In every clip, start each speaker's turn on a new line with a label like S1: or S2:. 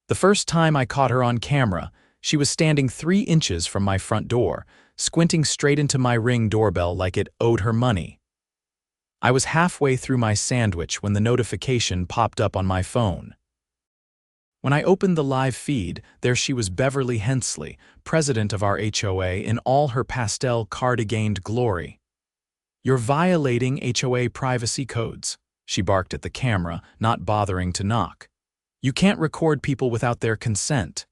S1: The first time I caught her on camera, she was standing 3 inches from my front door, squinting straight into my Ring doorbell like it owed her money. I was halfway through my sandwich when the notification popped up on my phone. When I opened the live feed, there she was, Beverly Hensley, president of our HOA, in all her pastel cardiganed glory. "You're violating HOA privacy codes," she barked at the camera, not bothering to knock. "You can't record people without their consent."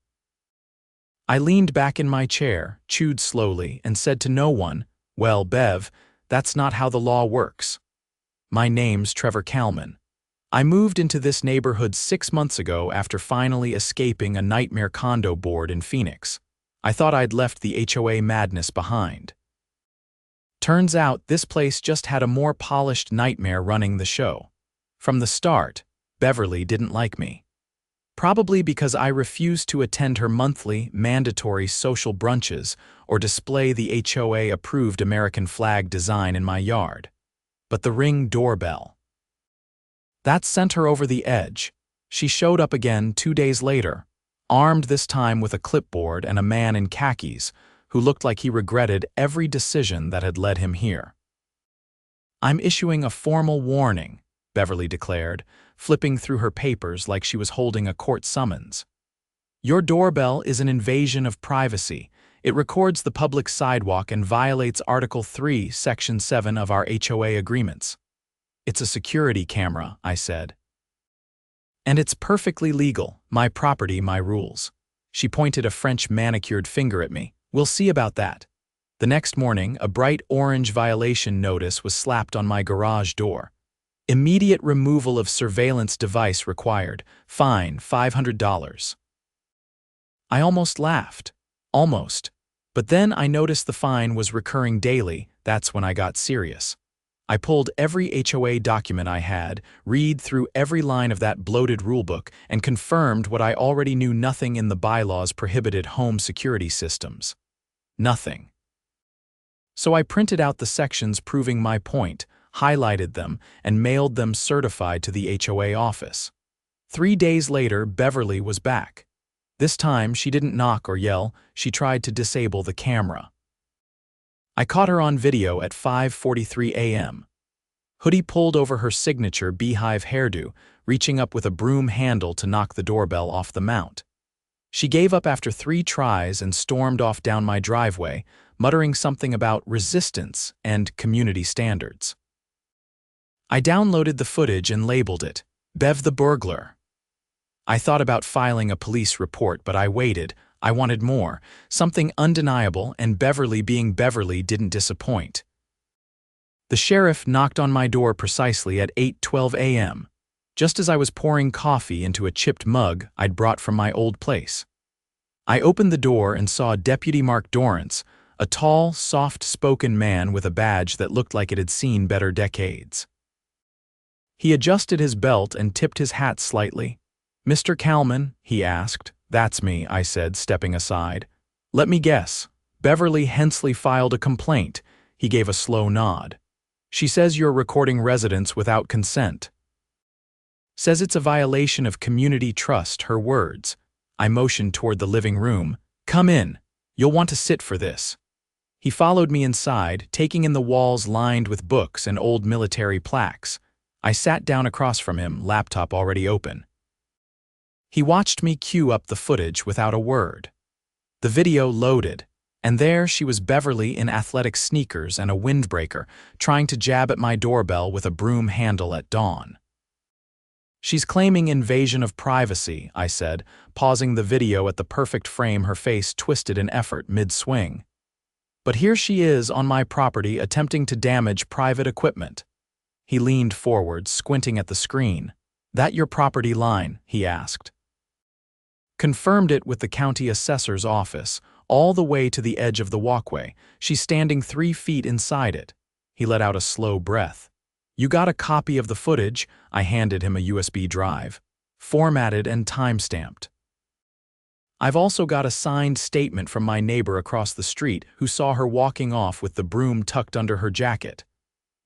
S1: I leaned back in my chair, chewed slowly, and said to no one, "Well, Bev, that's not how the law works. My name's Trevor Kalman. I moved into this neighborhood 6 months ago after finally escaping a nightmare condo board in Phoenix. I thought I'd left the HOA madness behind. Turns out this place just had a more polished nightmare running the show. From the start, Beverly didn't like me. Probably because I refused to attend her monthly, mandatory social brunches or display the HOA-approved American flag design in my yard. But the Ring doorbell. That sent her over the edge. She showed up again 2 days later, armed this time with a clipboard and a man in khakis who looked like he regretted every decision that had led him here. "I'm issuing a formal warning," Beverly declared, flipping through her papers like she was holding a court summons. "Your doorbell is an invasion of privacy. It records the public sidewalk and violates Article 3, Section 7 of our HOA agreements." "It's a security camera," I said. "And it's perfectly legal. My property, my rules." She pointed a French manicured finger at me. "We'll see about that." The next morning, a bright orange violation notice was slapped on my garage door. "Immediate removal of surveillance device required. Fine, $500. I almost laughed. Almost. But then I noticed the fine was recurring daily. That's when I got serious. I pulled every HOA document I had, read through every line of that bloated rulebook, and confirmed what I already knew: nothing in the bylaws prohibited home security systems. Nothing. So I printed out the sections proving my point, highlighted them, and mailed them certified to the HOA office. 3 days later, Beverly was back. This time, she didn't knock or yell. She tried to disable the camera. I caught her on video at 5:43 a.m. Hoodie pulled over her signature beehive hairdo, reaching up with a broom handle to knock the doorbell off the mount. She gave up after 3 tries and stormed off down my driveway, muttering something about resistance and community standards. I downloaded the footage and labeled it, "Bev the Burglar." I thought about filing a police report, but I waited. I wanted more, something undeniable, and Beverly, being Beverly, didn't disappoint. The sheriff knocked on my door precisely at 8:12 a.m., just as I was pouring coffee into a chipped mug I'd brought from my old place. I opened the door and saw Deputy Mark Dorrance, a tall, soft-spoken man with a badge that looked like it had seen better decades. He adjusted his belt and tipped his hat slightly. "Mr. Kalman?" he asked. "That's me," I said, stepping aside. "Let me guess. Beverly Hensley filed a complaint." He gave a slow nod. "She says you're recording residents without consent. Says it's a violation of community trust," her words. I motioned toward the living room. "Come in. You'll want to sit for this." He followed me inside, taking in the walls lined with books and old military plaques. I sat down across from him, laptop already open. He watched me cue up the footage without a word. The video loaded, and there she was, Beverly, in athletic sneakers and a windbreaker, trying to jab at my doorbell with a broom handle at dawn. "She's claiming invasion of privacy," I said, pausing the video at the perfect frame, her face twisted in effort mid-swing. "But here she is on my property attempting to damage private equipment." He leaned forward, squinting at the screen. "That your property line?" he asked. Confirmed it with the county assessor's office, all the way to the edge of the walkway. She's standing 3 feet inside it. He let out a slow breath. "You got a copy of the footage?" I handed him a USB drive, formatted and time-stamped. "I've also got a signed statement from my neighbor across the street who saw her walking off with the broom tucked under her jacket."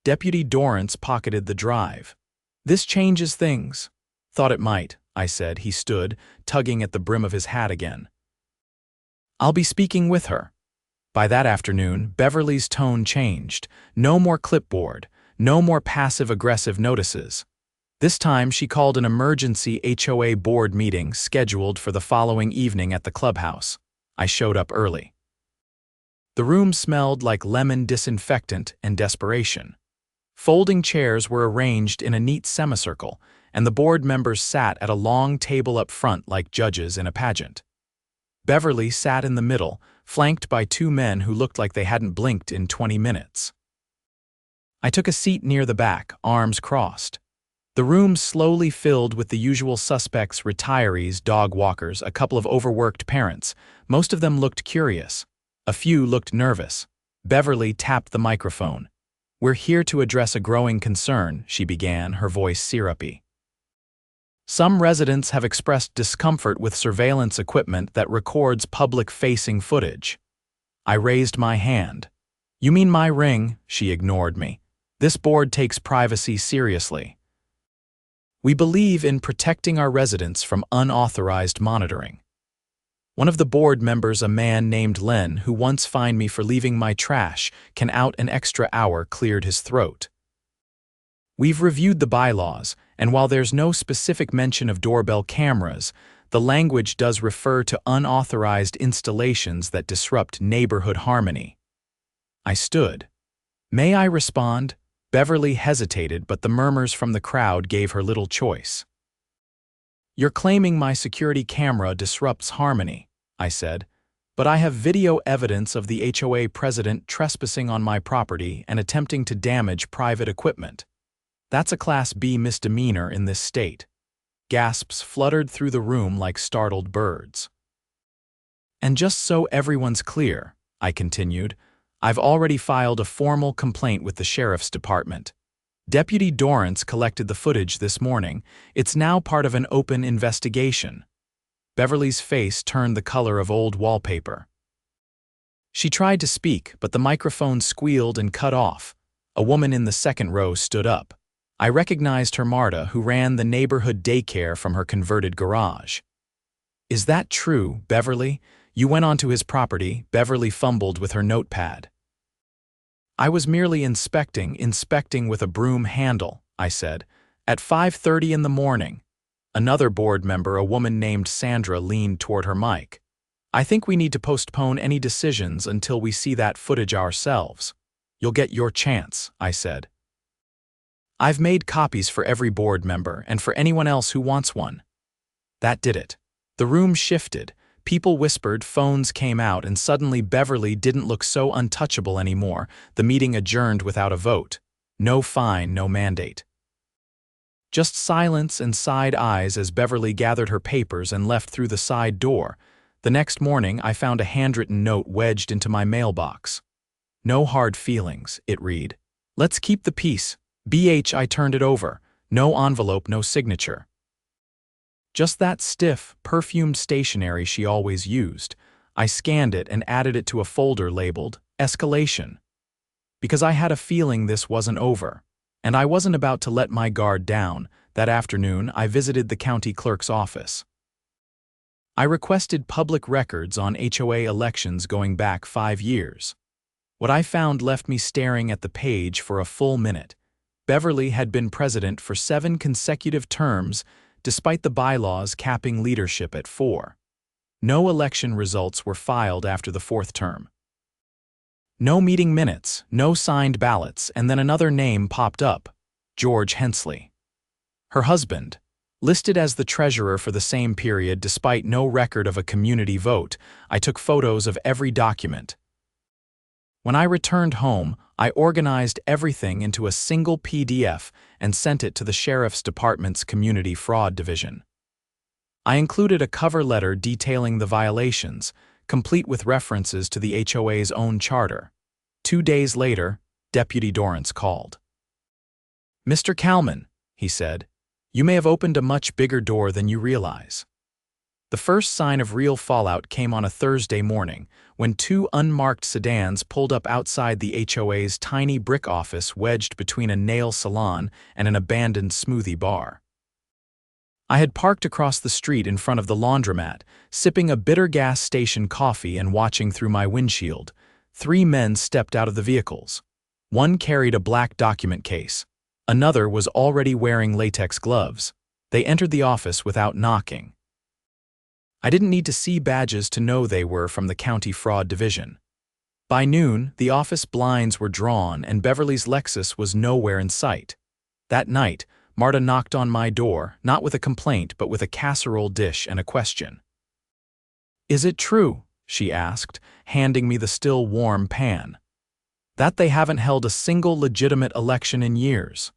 S1: Deputy Dorrance pocketed the drive. "This changes things." "Thought it might," I said. He stood, tugging at the brim of his hat again. I'll be speaking with her. By that afternoon, Beverly's tone changed. No more clipboard, no more passive-aggressive notices. This time she called an emergency HOA board meeting scheduled for the following evening at the clubhouse. I showed up early. The room smelled like lemon disinfectant and desperation. Folding chairs were arranged in a neat semicircle, and the board members sat at a long table up front like judges in a pageant. Beverly sat in the middle, flanked by two men who looked like they hadn't blinked in 20 minutes. I took a seat near the back, arms crossed. The room slowly filled with the usual suspects: retirees, dog walkers, a couple of overworked parents. Most of them looked curious. A few looked nervous. Beverly tapped the microphone. "We're here to address a growing concern," she began, her voice syrupy. "Some residents have expressed discomfort with surveillance equipment that records public-facing footage." I raised my hand. "You mean my Ring?" She ignored me. "This board takes privacy seriously. We believe in protecting our residents from unauthorized monitoring." One of the board members, a man named Len, who once fined me for leaving my trash can out an extra hour, cleared his throat. "We've reviewed the bylaws, and while there's no specific mention of doorbell cameras, the language does refer to unauthorized installations that disrupt neighborhood harmony." I stood. "May I respond?" Beverly hesitated, but the murmurs from the crowd gave her little choice. "You're claiming my security camera disrupts harmony," I said, "but I have video evidence of the HOA president trespassing on my property and attempting to damage private equipment. That's a Class B misdemeanor in this state." Gasps fluttered through the room like startled birds. "And just so everyone's clear," I continued, "I've already filed a formal complaint with the sheriff's department. Deputy Dorrance collected the footage this morning. It's now part of an open investigation." Beverly's face turned the color of old wallpaper. She tried to speak, but the microphone squealed and cut off. A woman in the second row stood up. I recognized her, Marta, who ran the neighborhood daycare from her converted garage. "Is that true, Beverly? You went onto his property?" Beverly fumbled with her notepad. "I was merely inspecting with a broom handle," I said, "at 5:30 in the morning." Another board member, a woman named Sandra, leaned toward her mic. "I think we need to postpone any decisions until we see that footage ourselves." "You'll get your chance," I said. "I've made copies for every board member and for anyone else who wants one." That did it. The room shifted. People whispered, phones came out, and suddenly Beverly didn't look so untouchable anymore. The meeting adjourned without a vote. No fine, no mandate. Just silence and side eyes as Beverly gathered her papers and left through the side door. The next morning, I found a handwritten note wedged into my mailbox. "No hard feelings," it read. "Let's keep the peace. BH." I turned it over. No envelope, no signature. Just that stiff, perfumed stationery she always used. I scanned it and added it to a folder labeled Escalation. Because I had a feeling this wasn't over. And I wasn't about to let my guard down. That afternoon, I visited the county clerk's office. I requested public records on HOA elections going back 5 years. What I found left me staring at the page for a full minute. Beverly had been president for 7 consecutive terms, despite the bylaws capping leadership at 4. No election results were filed after the 4th term. No meeting minutes, no signed ballots, and then another name popped up: George Hensley. Her husband, listed as the treasurer for the same period despite no record of a community vote. I took photos of every document. When I returned home, I organized everything into a single PDF and sent it to the Sheriff's Department's Community Fraud Division. I included a cover letter detailing the violations, complete with references to the HOA's own charter. 2 days later, Deputy Dorrance called. "Mr. Kalman," he said, "you may have opened a much bigger door than you realize." The first sign of real fallout came on a Thursday morning, when 2 unmarked sedans pulled up outside the HOA's tiny brick office wedged between a nail salon and an abandoned smoothie bar. I had parked across the street in front of the laundromat, sipping a bitter gas station coffee and watching through my windshield. 3 men stepped out of the vehicles. One carried a black document case. Another was already wearing latex gloves. They entered the office without knocking. I didn't need to see badges to know they were from the County Fraud Division. By noon, the office blinds were drawn and Beverly's Lexus was nowhere in sight. That night, Marta knocked on my door, not with a complaint but with a casserole dish and a question. "Is it true," she asked, handing me the still warm pan, "that they haven't held a single legitimate election in years?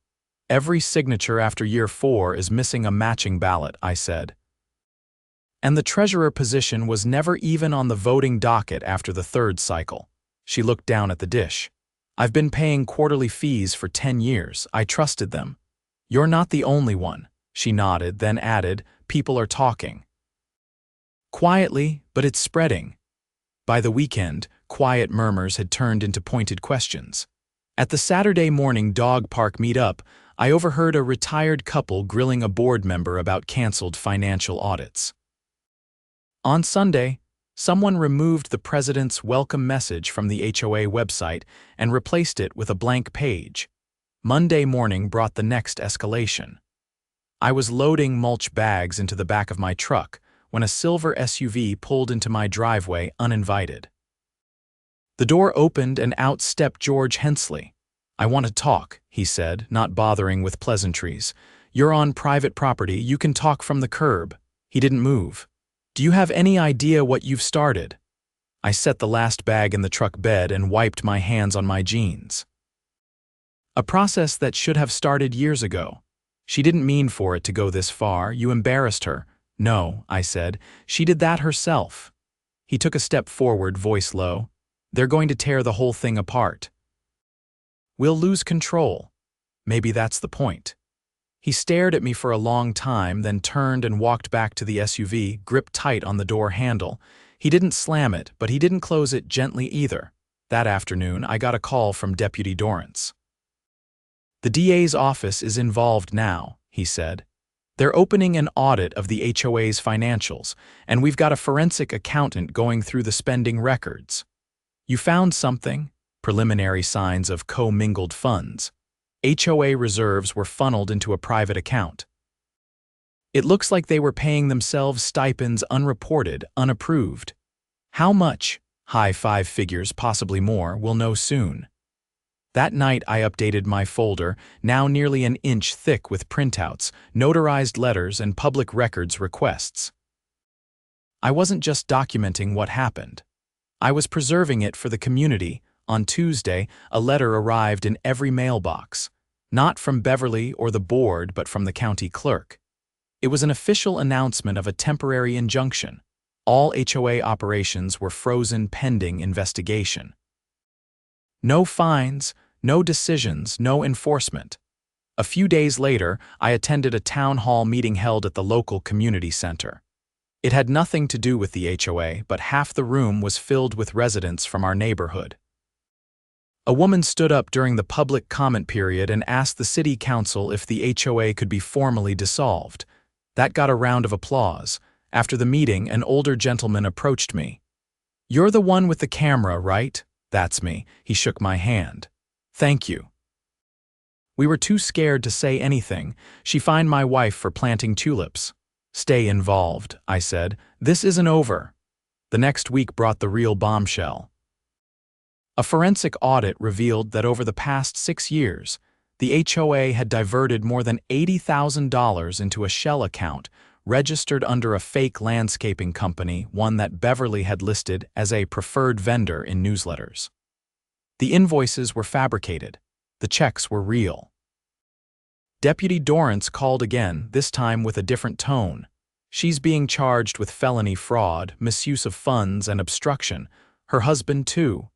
S1: Every signature after year 4 is missing a matching ballot," I said. "And the treasurer position was never even on the voting docket after the 3rd cycle." She looked down at the dish. "I've been paying quarterly fees for 10 years. I trusted them." "You're not the only one," she nodded, then added, "People are talking. Quietly, but it's spreading." By the weekend, quiet murmurs had turned into pointed questions. At the Saturday morning dog park meet-up, I overheard a retired couple grilling a board member about canceled financial audits. On Sunday, someone removed the president's welcome message from the HOA website and replaced it with a blank page. Monday morning brought the next escalation. I was loading mulch bags into the back of my truck when a silver SUV pulled into my driveway uninvited. The door opened and out stepped George Hensley. "I want to talk," he said, not bothering with pleasantries. "You're on private property, you can talk from the curb." He didn't move. "Do you have any idea what you've started?" I set the last bag in the truck bed and wiped my hands on my jeans. "A process that should have started years ago. She didn't mean for it to go this far. You embarrassed her." "No," I said. "She did that herself." He took a step forward, voice low. "They're going to tear the whole thing apart. We'll lose control. Maybe that's the point." He stared at me for a long time, then turned and walked back to the SUV, gripped tight on the door handle. He didn't slam it, but he didn't close it gently either. That afternoon, I got a call from Deputy Dorrance. "The DA's office is involved now," he said. "They're opening an audit of the HOA's financials, and we've got a forensic accountant going through the spending records. You found something? Preliminary signs of commingled funds. HOA reserves were funneled into a private account. It looks like they were paying themselves stipends unreported, unapproved. How much? High 5 figures, possibly more, we'll know soon." That night I updated my folder, now nearly an inch thick with printouts, notarized letters, and public records requests. I wasn't just documenting what happened. I was preserving it for the community. On Tuesday, a letter arrived in every mailbox. Not from Beverly or the board, but from the county clerk. It was an official announcement of a temporary injunction. All HOA operations were frozen pending investigation. No fines, no decisions, no enforcement. A few days later, I attended a town hall meeting held at the local community center. It had nothing to do with the HOA, but half the room was filled with residents from our neighborhood. A woman stood up during the public comment period and asked the city council if the HOA could be formally dissolved. That got a round of applause. After the meeting, an older gentleman approached me. "You're the one with the camera, right?" "That's me." He shook my hand. "Thank you." We were too scared to say anything. She fined my wife for planting tulips. "Stay involved," I said. "This isn't over." The next week brought the real bombshell. A forensic audit revealed that over the past 6 years, the HOA had diverted more than $80,000 into a shell account registered under a fake landscaping company, one that Beverly had listed as a preferred vendor in newsletters. The invoices were fabricated. The checks were real. Deputy Dorrance called again, this time with a different tone. "She's being charged with felony fraud, misuse of funds, and obstruction. Her husband, too.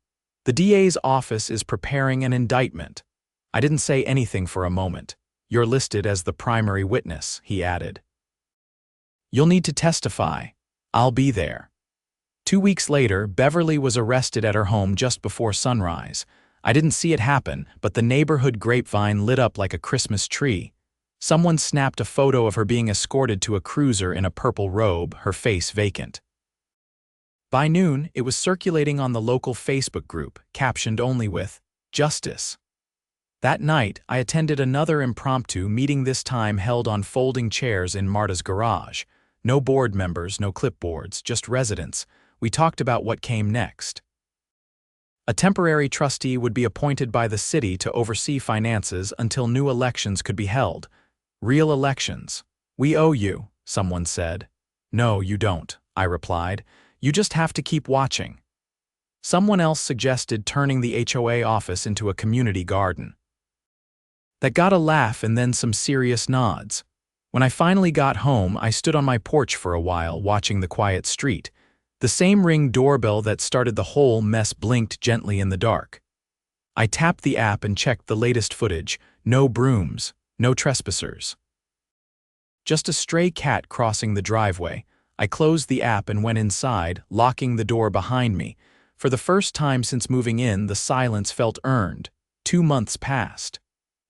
S1: The DA's office is preparing an indictment." I didn't say anything for a moment. "You're listed as the primary witness," he added. "You'll need to testify. I'll be there." 2 weeks later, Beverly was arrested at her home just before sunrise. I didn't see it happen, but the neighborhood grapevine lit up like a Christmas tree. Someone snapped a photo of her being escorted to a cruiser in a purple robe, her face vacant. By noon, it was circulating on the local Facebook group, captioned only with, "Justice." That night, I attended another impromptu meeting, this time held on folding chairs in Marta's garage. No board members, no clipboards, just residents. We talked about what came next. A temporary trustee would be appointed by the city to oversee finances until new elections could be held. Real elections. "We owe you," someone said. "No, you don't," I replied. "You just have to keep watching." Someone else suggested turning the HOA office into a community garden. That got a laugh and then some serious nods. When I finally got home, I stood on my porch for a while, watching the quiet street. The same Ring doorbell that started the whole mess blinked gently in the dark. I tapped the app and checked the latest footage. No brooms, no trespassers. Just a stray cat crossing the driveway. I closed the app and went inside, locking the door behind me. For the first time since moving in, the silence felt earned. 2 months passed.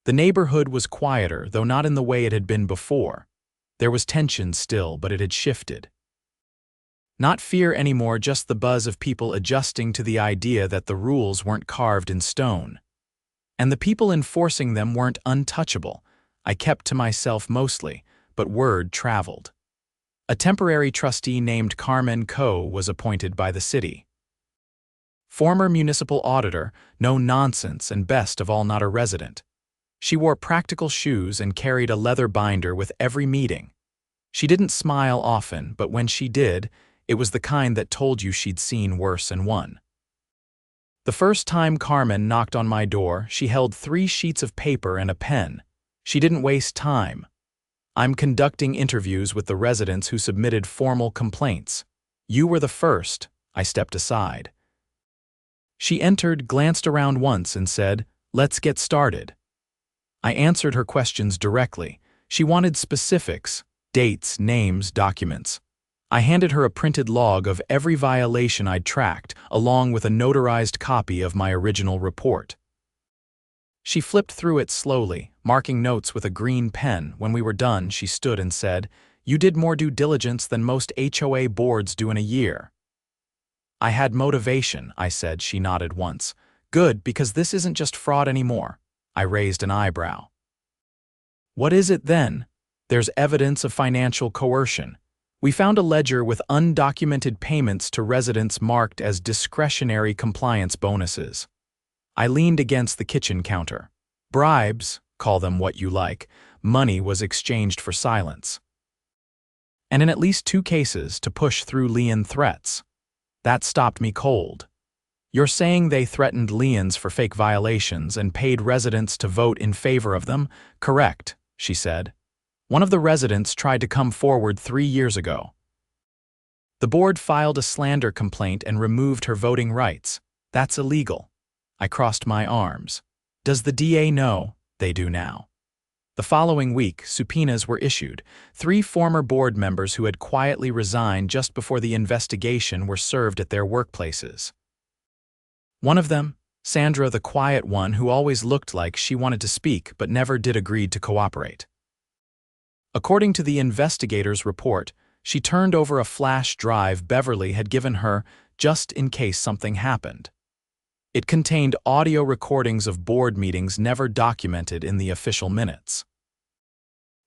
S1: The neighborhood was quieter, though not in the way it had been before. There was tension still, but it had shifted. Not fear anymore, just the buzz of people adjusting to the idea that the rules weren't carved in stone. And the people enforcing them weren't untouchable. I kept to myself mostly, but word traveled. A temporary trustee named Carmen Co. was appointed by the city. Former municipal auditor, no nonsense, and best of all, not a resident. She wore practical shoes and carried a leather binder with every meeting. She didn't smile often, but when she did, it was the kind that told you she'd seen worse and won. The first time Carmen knocked on my door, she held 3 sheets of paper and a pen. She didn't waste time. "I'm conducting interviews with the residents who submitted formal complaints. You were the first." I stepped aside. She entered, glanced around once, and said, "Let's get started." I answered her questions directly. She wanted specifics, dates, names, documents. I handed her a printed log of every violation I'd tracked, along with a notarized copy of my original report. She flipped through it slowly, marking notes with a green pen. When we were done, she stood and said, "You did more due diligence than most HOA boards do in a year." "I had motivation," I said. She nodded once. "Good, because this isn't just fraud anymore." I raised an eyebrow. "What is it then?" "There's evidence of financial coercion. We found a ledger with undocumented payments to residents marked as discretionary compliance bonuses." I leaned against the kitchen counter. Bribes, call them what you like, money was exchanged for silence. And in at least 2 cases, to push through lien threats. That stopped me cold. "You're saying they threatened liens for fake violations and paid residents to vote in favor of them?" "Correct," she said. "One of the residents tried to come forward 3 years ago. The board filed a slander complaint and removed her voting rights. That's illegal." I crossed my arms. "Does the DA know?" "They do now." The following week, subpoenas were issued. 3 former board members who had quietly resigned just before the investigation were served at their workplaces. One of them, Sandra, the quiet one who always looked like she wanted to speak but never did, agreed to cooperate. According to the investigator's report, she turned over a flash drive Beverly had given her just in case something happened. It contained audio recordings of board meetings never documented in the official minutes.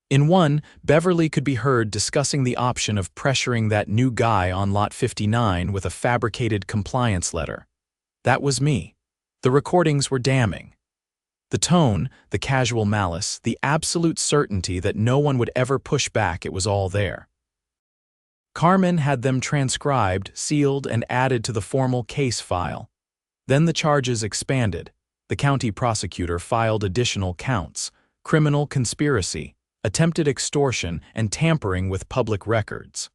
S1: In one, Beverly could be heard discussing the option of pressuring that new guy on Lot 59 with a fabricated compliance letter. That was me. The recordings were damning. The tone, the casual malice, the absolute certainty that no one would ever push back, it was all there. Carmen had them transcribed, sealed, and added to the formal case file. Then the charges expanded. The county prosecutor filed additional counts: criminal conspiracy, attempted extortion, and tampering with public records.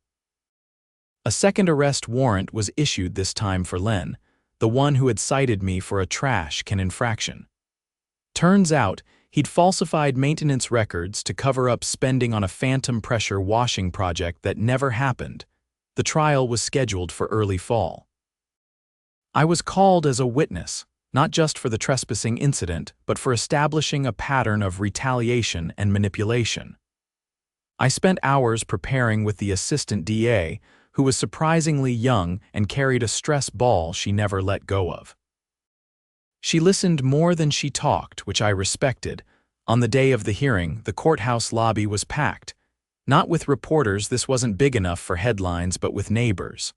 S1: A second arrest warrant was issued, this time for Len, the one who had cited me for a trash can infraction. Turns out, he'd falsified maintenance records to cover up spending on a phantom pressure washing project that never happened. The trial was scheduled for early fall. I was called as a witness. not just for the trespassing incident, but for establishing a pattern of retaliation and manipulation. I spent hours preparing with the assistant DA, who was surprisingly young and carried a stress ball she never let go of. She listened more than she talked, which I respected. On the day of the hearing, the courthouse lobby was packed. Not with reporters, this wasn't big enough for headlines, but with neighbors.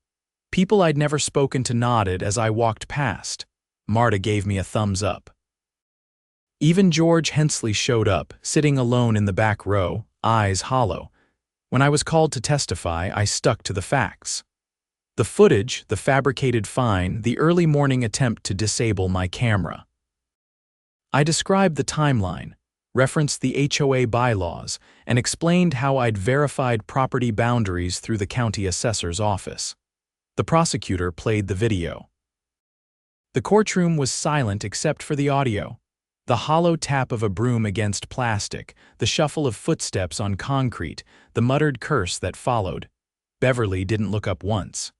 S1: People I'd never spoken to nodded as I walked past. Marta gave me a thumbs up. Even George Hensley showed up, sitting alone in the back row, eyes hollow. When I was called to testify, I stuck to the facts. The footage, the fabricated fine, the early morning attempt to disable my camera. I described the timeline, referenced the HOA bylaws, and explained how I'd verified property boundaries through the county assessor's office. The prosecutor played the video. The courtroom was silent except for the audio. The hollow tap of a broom against plastic, the shuffle of footsteps on concrete, the muttered curse that followed. Beverly didn't look up once.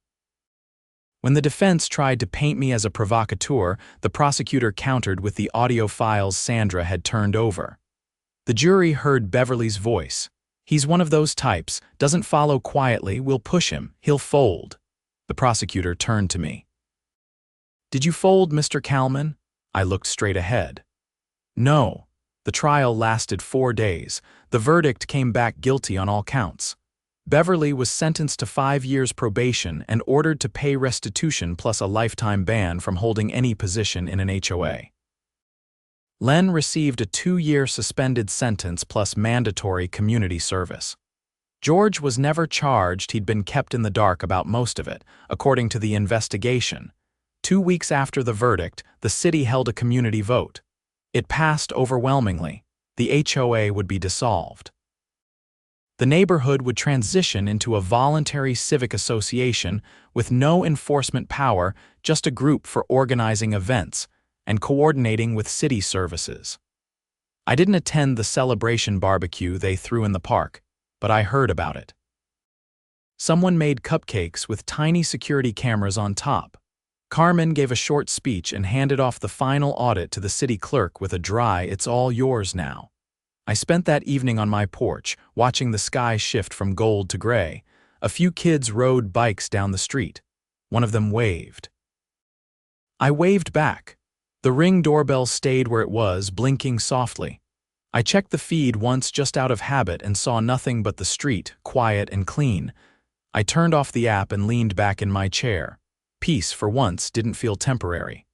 S1: When the defense tried to paint me as a provocateur, the prosecutor countered with the audio files Sandra had turned over. The jury heard Beverly's voice. "He's one of those types, doesn't follow quietly, we'll push him, he'll fold." The prosecutor turned to me. "Did you fold, Mr. Kalman?" I looked straight ahead. No. The trial lasted 4 days. The verdict came back guilty on all counts. Beverly was sentenced to 5 years probation and ordered to pay restitution plus a lifetime ban from holding any position in an HOA. Len received a 2-year suspended sentence plus mandatory community service. George was never charged. He'd been kept in the dark about most of it, according to the investigation. 2 weeks after the verdict, the city held a community vote. It passed overwhelmingly. The HOA would be dissolved. The neighborhood would transition into a voluntary civic association with no enforcement power, just a group for organizing events and coordinating with city services. I didn't attend the celebration barbecue they threw in the park, but I heard about it. Someone made cupcakes with tiny security cameras on top. Carmen gave a short speech and handed off the final audit to the city clerk with a dry, "It's all yours now." I spent that evening on my porch, watching the sky shift from gold to gray. A few kids rode bikes down the street. One of them waved. I waved back. The Ring doorbell stayed where it was, blinking softly. I checked the feed once just out of habit and saw nothing but the street, quiet and clean. I turned off the app and leaned back in my chair. Peace, for once, didn't feel temporary.